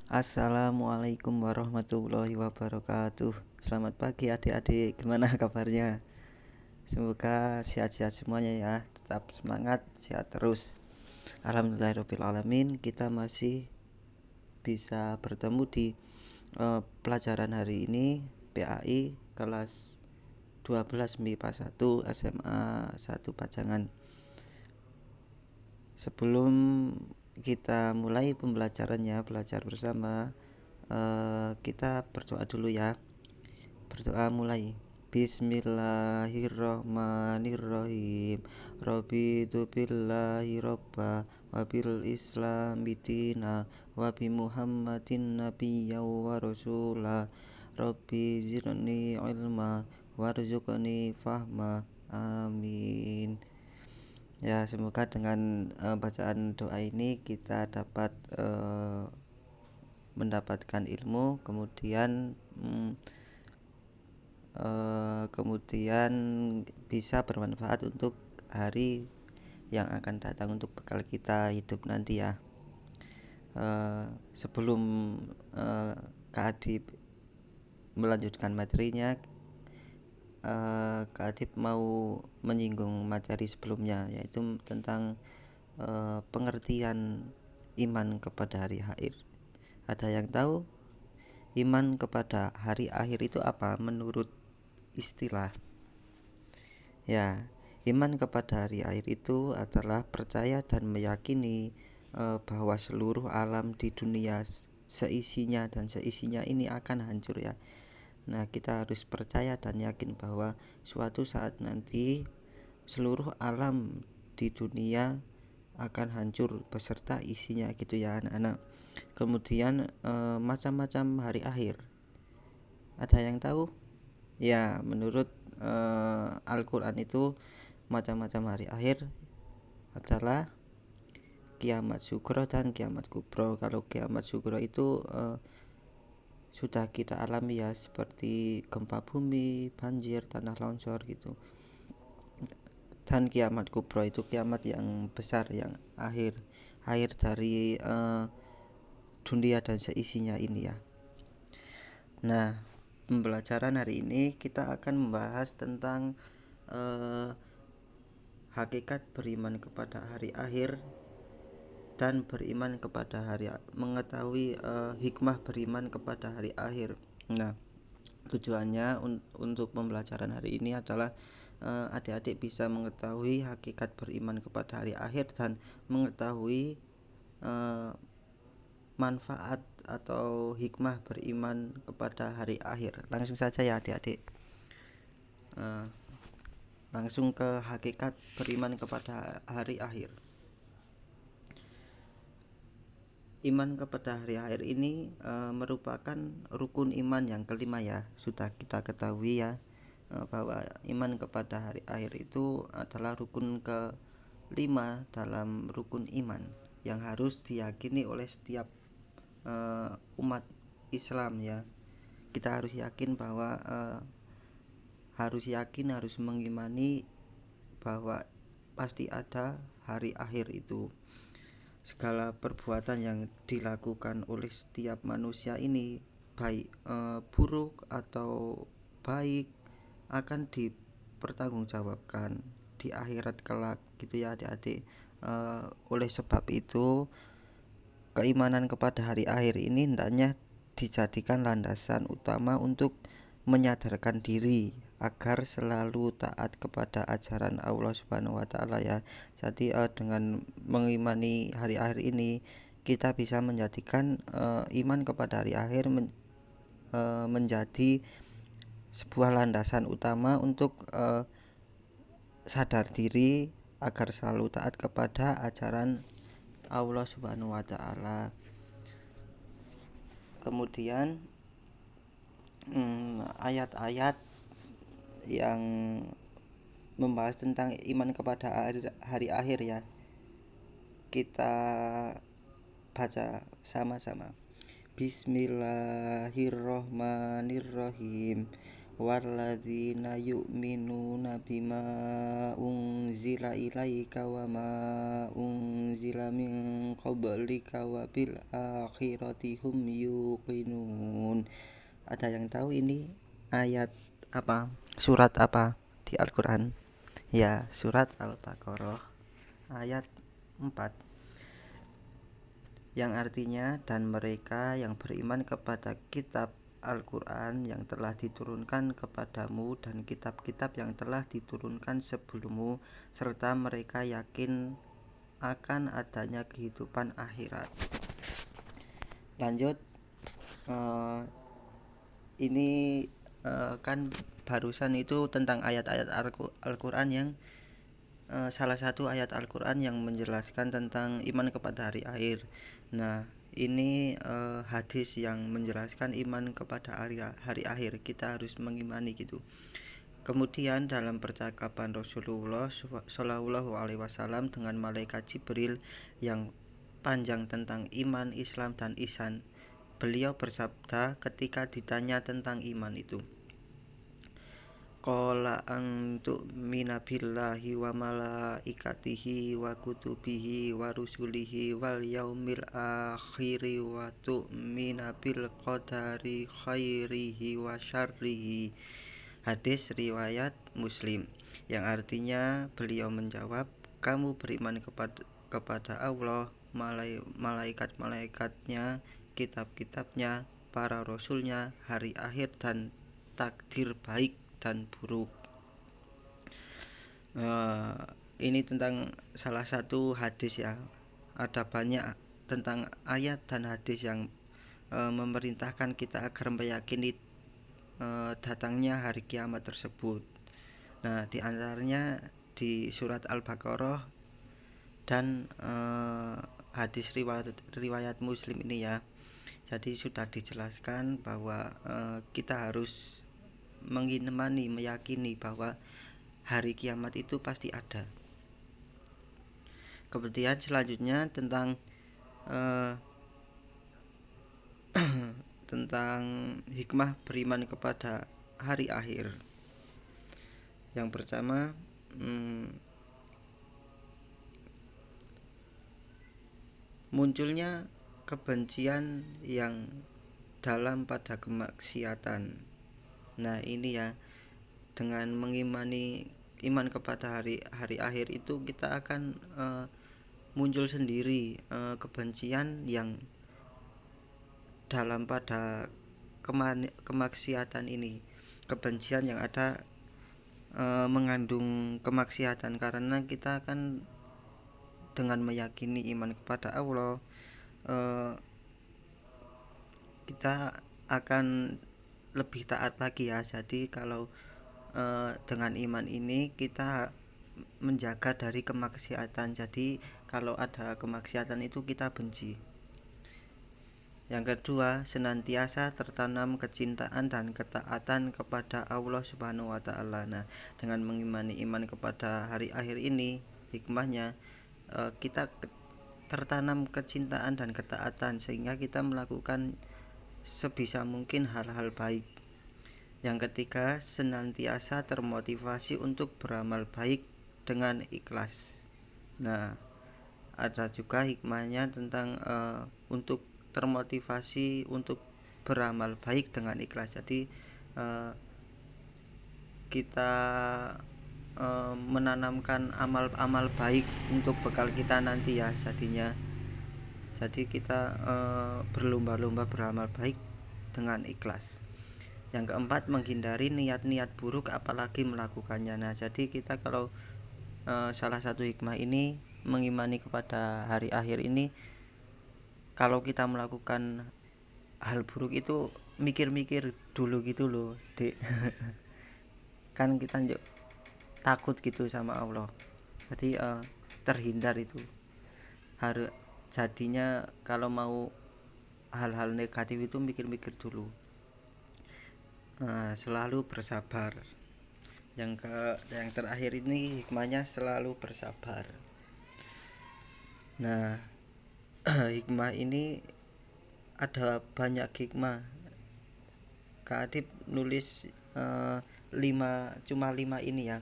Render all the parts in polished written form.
Assalamualaikum warahmatullahi wabarakatuh. Selamat pagi adik-adik, gimana kabarnya? Semoga sehat-sehat semuanya ya. Tetap semangat, sehat terus. Alhamdulillahirobbilalamin, kita masih bisa bertemu di pelajaran hari ini PAI kelas 12 MIPA 1 SMA 1 Pajangan. Sebelum kita mulai pembelajarannya, belajar bersama, kita berdoa dulu ya. Berdoa mulai. Bismillahirrahmanirrahim. Raditu billahi robba wa bil islami dina wa bi Muhammadin nabiyya wa rasula. Rabbi zidni ilma warzuqni fahma. Amin. Ya, semoga dengan bacaan doa ini kita dapat mendapatkan ilmu, kemudian bisa bermanfaat untuk hari yang akan datang, untuk bekal kita hidup nanti ya. Sebelum Kak Adib melanjutkan materinya, Kak Adib mau menyinggung materi sebelumnya, yaitu tentang pengertian iman kepada hari akhir. Ada yang tahu iman kepada hari akhir itu apa menurut istilah? Ya, iman kepada hari akhir itu adalah percaya dan meyakini bahwa seluruh alam di dunia seisinya ini akan hancur ya. Nah, kita harus percaya dan yakin bahwa suatu saat nanti seluruh alam di dunia akan hancur beserta isinya gitu ya anak-anak. Kemudian macam-macam hari akhir. Ada yang tahu? Ya, menurut Al-Quran itu macam-macam hari akhir adalah kiamat sugro dan kiamat kubro. Kalau kiamat sugro itu sudah kita alami ya, seperti gempa bumi, banjir, tanah longsor gitu. Dan kiamat kubro itu kiamat yang besar, yang akhir dari dunia dan seisinya ini ya. Nah, pembelajaran hari ini kita akan membahas tentang hakikat beriman kepada hari akhir dan beriman kepada mengetahui hikmah beriman kepada hari akhir. Nah, tujuannya untuk pembelajaran hari ini adalah adik-adik bisa mengetahui hakikat beriman kepada hari akhir dan mengetahui manfaat atau hikmah beriman kepada hari akhir. Langsung saja ya adik-adik, langsung ke hakikat beriman kepada hari akhir. Iman kepada hari akhir ini merupakan rukun iman yang kelima ya. Sudah kita ketahui ya, bahwa iman kepada hari akhir itu adalah rukun kelima dalam rukun iman yang harus diyakini oleh setiap umat Islam ya. Kita harus yakin bahwa harus mengimani bahwa pasti ada hari akhir itu. Segala perbuatan yang dilakukan oleh setiap manusia ini, baik buruk atau baik, akan dipertanggungjawabkan di akhirat kelak gitu ya adik-adik. Oleh sebab itu, keimanan kepada hari akhir ini hendaknya dijadikan landasan utama untuk menyadarkan diri agar selalu taat kepada ajaran Allah Subhanahu wa taala ya. Jadi dengan mengimani hari akhir ini, kita bisa menjadikan iman kepada hari akhir menjadi sebuah landasan utama untuk sadar diri agar selalu taat kepada ajaran Allah Subhanahu wa taala. Kemudian ayat-ayat yang membahas tentang iman kepada hari akhir ya, kita baca sama-sama. Bismillahirrohmanirrohim. walladzina yu'minuna bima unzila ilaika wa ma unzila min qablika wa bil akhirati hum yuqinun. Ada yang tahu ini ayat apa? Surat apa di Al-Qur'an? Ya, surat Al-Baqarah ayat 4 yang artinya, dan mereka yang beriman kepada kitab Al-Quran yang telah diturunkan kepadamu dan kitab-kitab yang telah diturunkan sebelummu, serta mereka yakin akan adanya kehidupan akhirat. Lanjut, ini kan barusan itu tentang ayat-ayat Al-Quran yang salah satu ayat Al-Quran yang menjelaskan tentang iman kepada hari akhir. Nah, ini hadis yang menjelaskan iman kepada hari akhir. Kita harus mengimani gitu. Kemudian dalam percakapan Rasulullah Shallallahu Alaihi Wasallam dengan malaikat Jibril yang panjang tentang iman, Islam dan ihsan, beliau bersabda ketika ditanya tentang iman itu, qala antu minabillahi wa malaikatihi wa kutubihi wa rusulihi wal yaumil akhiri wa tu'mina bil qadari khairihi wa syarrihi. Hadis riwayat Muslim, yang artinya beliau menjawab, kamu beriman kepada Allah, malaikat-malaikatnya, kitab-kitabnya, para rasulnya, hari akhir dan takdir baik dan buruk. Ini tentang salah satu hadis ya. Ada banyak tentang ayat dan hadis yang memerintahkan kita agar meyakini datangnya hari kiamat tersebut. Nah, di antaranya di surat Al-Baqarah dan hadis riwayat Muslim ini ya. Jadi sudah dijelaskan bahwa kita harus meyakini bahwa hari kiamat itu pasti ada. Kemudian selanjutnya tentang tentang hikmah beriman kepada hari akhir. Yang pertama, munculnya kebencian yang dalam pada kemaksiatan. Nah, ini ya, dengan mengimani iman kepada hari akhir itu kita akan muncul sendiri kebencian yang dalam pada kemaksiatan ini, kebencian yang ada mengandung kemaksiatan, karena kita akan dengan meyakini iman kepada Allah kita akan lebih taat lagi ya. Jadi kalau dengan iman ini kita menjaga dari kemaksiatan. Jadi kalau ada kemaksiatan itu kita benci. Yang kedua, senantiasa tertanam kecintaan dan ketaatan kepada Allah Subhanahu wa taala. Nah, dengan mengimani iman kepada hari akhir ini, hikmahnya kita tertanam kecintaan dan ketaatan sehingga kita melakukan sebisa mungkin hal-hal baik. Yang ketiga, senantiasa termotivasi untuk beramal baik dengan ikhlas. Nah, ada juga hikmahnya tentang untuk termotivasi untuk beramal baik dengan ikhlas. Jadi kita menanamkan amal-amal baik untuk bekal kita nanti ya jadinya. Jadi kita berlomba-lomba beramal baik dengan ikhlas. Yang keempat, menghindari niat-niat buruk apalagi melakukannya. Nah, jadi kita kalau salah satu hikmah ini mengimani kepada hari akhir ini, kalau kita melakukan hal buruk itu mikir-mikir dulu gitu loh, Dek. Kan kita takut gitu sama Allah. Jadi terhindar itu. Harus jadinya kalau mau hal-hal negatif itu mikir-mikir dulu. Selalu bersabar. Yang terakhir ini hikmahnya selalu bersabar. Nah, hikmah ini ada banyak hikmah. Kak Adib nulis cuma 5 ini ya.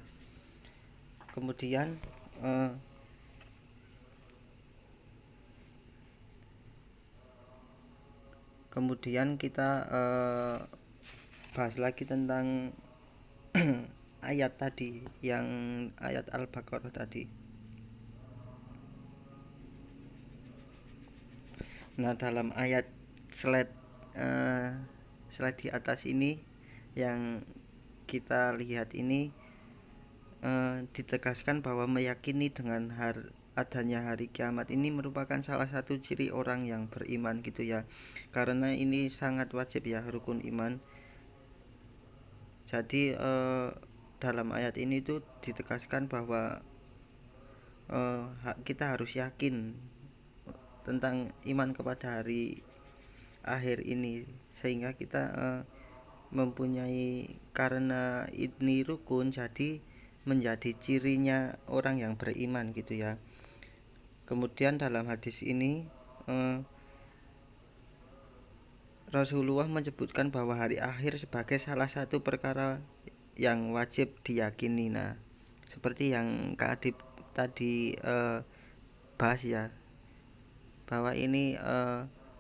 Kemudian kita bahas lagi tentang ayat tadi, yang ayat Al-Baqarah tadi. Nah, dalam ayat slide di atas ini yang kita lihat ini ditegaskan bahwa meyakini dengan adanya hari kiamat ini merupakan salah satu ciri orang yang beriman gitu ya. Karena ini sangat wajib ya, rukun iman. Jadi dalam ayat ini tuh ditegaskan bahwa kita harus yakin tentang iman kepada hari akhir ini, sehingga kita mempunyai, karena ini rukun jadi menjadi cirinya orang yang beriman gitu ya. Kemudian dalam hadis ini Rasulullah menyebutkan bahwa hari akhir sebagai salah satu perkara yang wajib diyakini. Nah, seperti yang Kak Adib tadi bahas ya, bahwa ini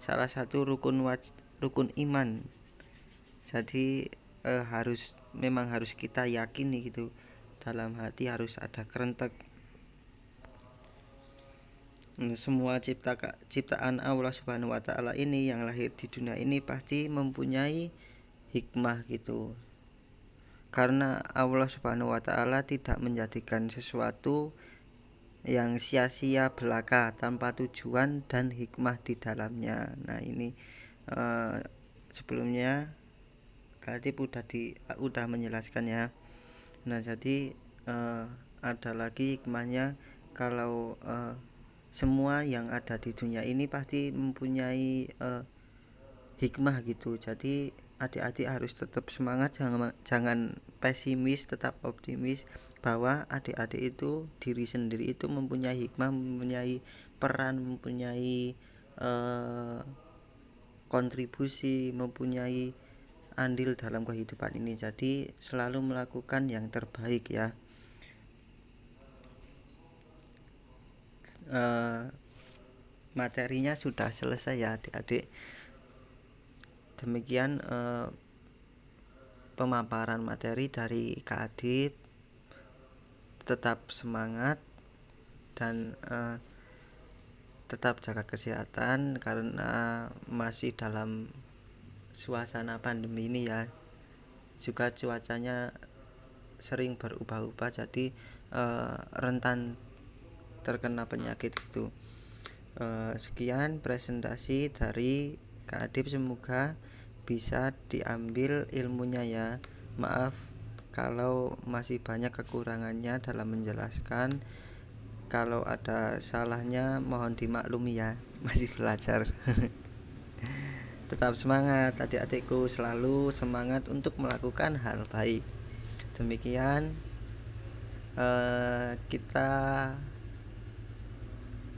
salah satu rukun iman. Jadi memang harus kita yakini gitu, dalam hati harus ada kerentek. Semua ciptaan Allah Subhanahu wa taala ini yang lahir di dunia ini pasti mempunyai hikmah gitu. Karena Allah Subhanahu wa taala tidak menjadikan sesuatu yang sia-sia belaka tanpa tujuan dan hikmah di dalamnya. Nah, ini sebelumnya Kak udah menjelaskan ya. Nah, jadi ada lagi hikmahnya, kalau semua yang ada di dunia ini pasti mempunyai hikmah gitu. Jadi adik-adik harus tetap semangat, jangan pesimis, tetap optimis bahwa adik-adik itu, diri sendiri itu mempunyai hikmah, mempunyai peran, mempunyai kontribusi, mempunyai andil dalam kehidupan ini. Jadi selalu melakukan yang terbaik ya. Materinya sudah selesai ya adik-adik. Demikian pemaparan materi dari Kak Adib. Tetap semangat dan tetap jaga kesehatan, karena masih dalam suasana pandemi ini ya. Juga cuacanya sering berubah-ubah, jadi rentan terkena penyakit gitu. Sekian presentasi dari Kak Adib, semoga bisa diambil ilmunya ya. Maaf kalau masih banyak kekurangannya dalam menjelaskan. Kalau ada salahnya mohon dimaklumi ya, masih belajar. Tetap semangat adik-adikku, selalu semangat untuk melakukan hal baik. Demikian kita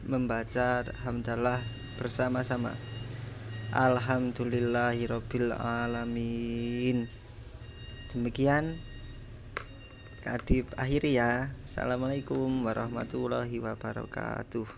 membaca hamdalah bersama-sama. Alhamdulillahirabbil alamin. Demikian Kak Adib akhiri ya. Assalamualaikum warahmatullahi wabarakatuh.